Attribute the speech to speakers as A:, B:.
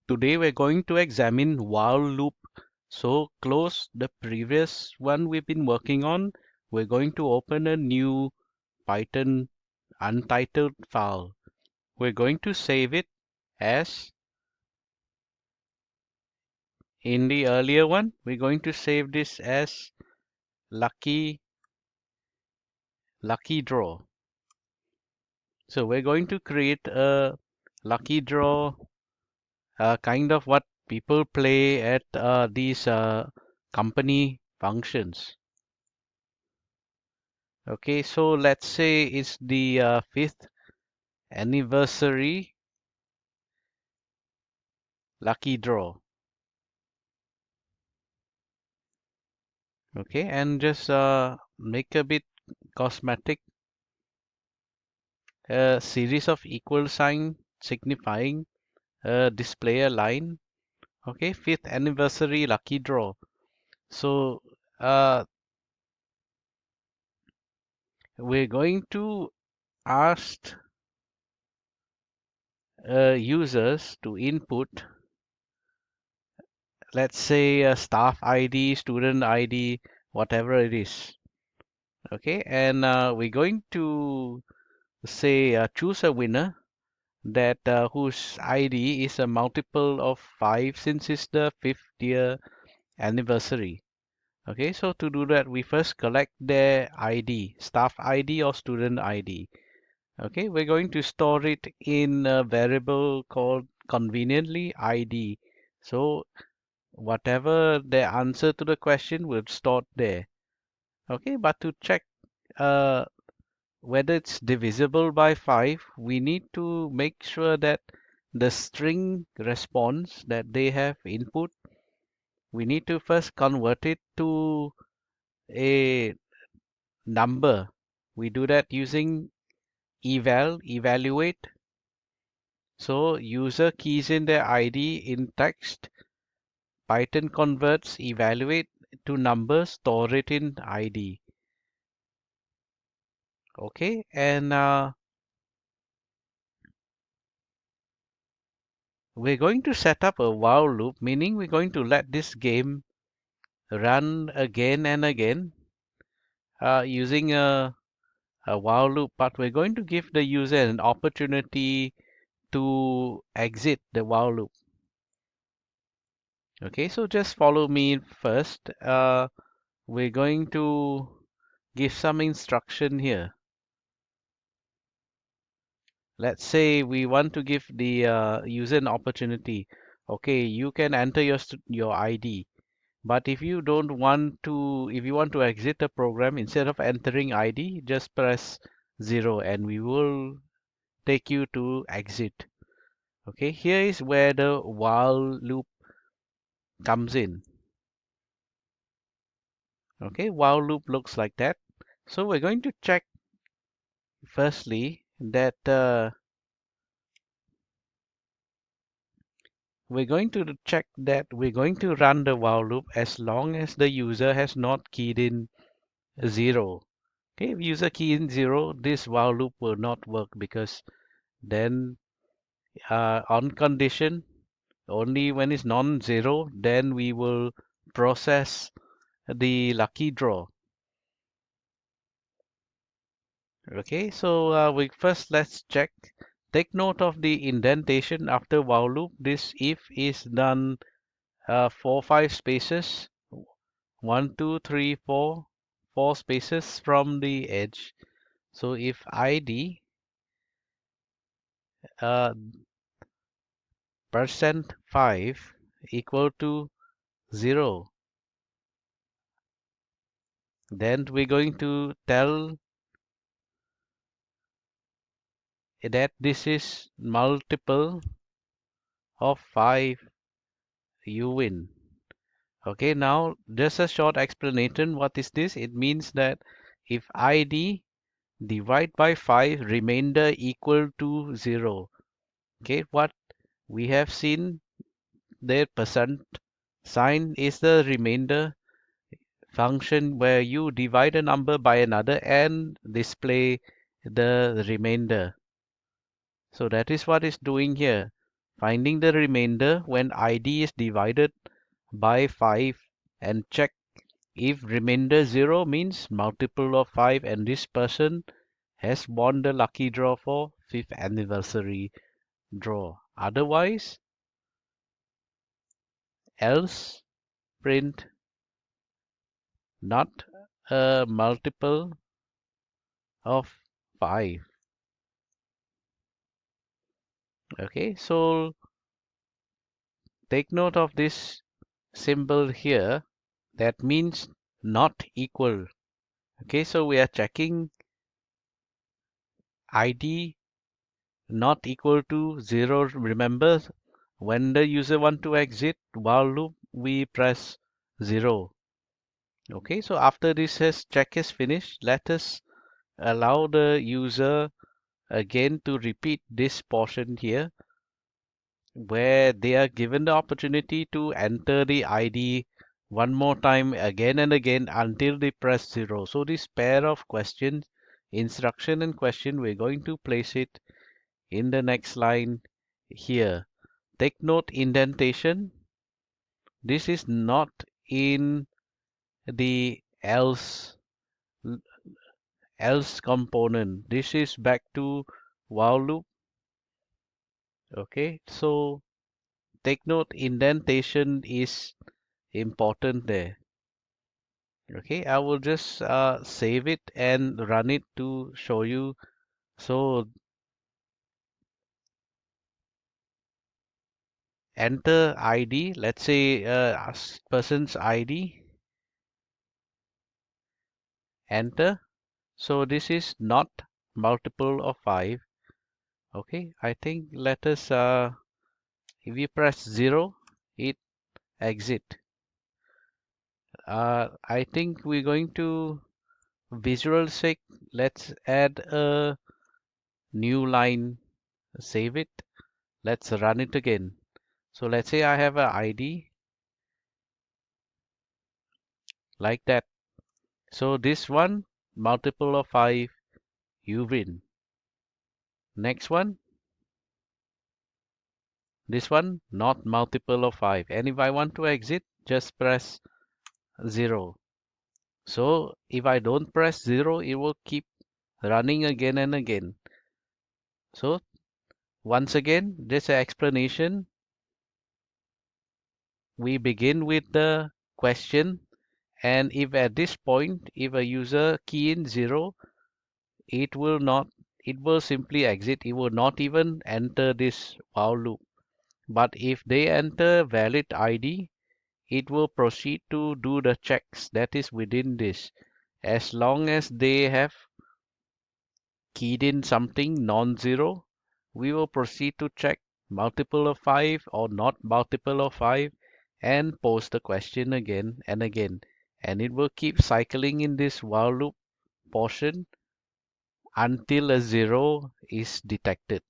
A: Today we're going to examine while loop. So close the previous one we've been working on. We're going to open a new Python untitled file. We're going to save it as in the earlier one. We're going to save this as lucky draw. So we're going to create a lucky draw, kind of what people play at these company functions. Okay, so let's say it's the 5th anniversary lucky draw. Okay, and just make a bit cosmetic, a series of equal sign signifying display a line. Okay, 5th anniversary lucky draw. So uh, we're going to ask users to input, let's say a staff ID, student ID, whatever it is. Okay, and we're going to say choose a winner that whose ID is a multiple of 5 since it's the 5th year anniversary. Okay, so to do that, we first collect their ID, staff ID or student ID. Okay, we're going to store it in a variable called conveniently ID. So whatever the answer to the question will store there. Okay, but to check uh, whether it's divisible by 5, we need to make sure that the string response that they have input, we need to first convert it to a number. We do that using evaluate. So user keys in their ID in text, Python converts evaluate to number, store it in ID. Okay, and we're going to set up a while loop, meaning we're going to let this game run again and again using a while loop, but we're going to give the user an opportunity to exit the while loop. Okay, so just follow me first. We're going to give some instruction here. Let's say we want to give the user an opportunity. Okay, you can enter your ID. But if you don't want to, if you want to exit the program, instead of entering ID, just press 0 and we will take you to exit. Okay, here is where the while loop comes in. Okay, while loop looks like that. So we're going to check firstly that we're going to run the while loop as long as the user has not keyed in 0. Okay, if user key in 0, this while loop will not work because then on condition only when it's non-zero, then we will process the lucky draw. Okay, so let's check. Take note of the indentation after while loop. This if is done 4-5 spaces, 1 2 3 4 4 spaces from the edge. So if ID uh, %5 equal to 0, then we're going to tell that this is multiple of 5, you win. Okay, now just a short explanation. What is this? It means that if ID divide by 5, remainder equal to 0. Okay, what we have seen there, percent sign is the remainder function where you divide a number by another and display the remainder. So that is what it's doing here. finding the remainder when ID is divided by 5 and check if remainder 0 means multiple of 5 and this person has won the lucky draw for 5th anniversary draw. Otherwise, else print not a multiple of 5. Okay, so take note of this symbol here. That means not equal. Okay, so we are checking ID not equal to 0. Remember, when the user want to exit while loop, we press 0. Okay, so after this check is finished, let us allow the user again to repeat this portion here where they are given the opportunity to enter the ID one more time again and again until they press 0. So this pair of questions, instruction and question, we're going to place it in the next line here. Take note indentation. This is not in the else component. This is back to while loop. Okay, so take note indentation is important there. Okay, I will just save it and run it to show you. So enter ID, let's say person's ID, enter. So this is not multiple of 5. Okay, I think let us, if we press 0, it exit. I think we're going to visual sake, let's add a new line, save it. Let's run it again. So let's say I have a ID like that. So this one, multiple of 5, you win. Next one, this one, not multiple of 5. And if I want to exit, just press 0. So if I don't press 0, it will keep running again and again. So once again, this explanation, we begin with the question. And if at this point, if a user key in 0, it will not, it will simply exit. It will not even enter this while loop. But if they enter valid ID, it will proceed to do the checks that is within this. As long as they have keyed in something non-zero, we will proceed to check multiple of 5 or not multiple of 5 and pose the question again and again. And it will keep cycling in this while loop portion until a 0 is detected.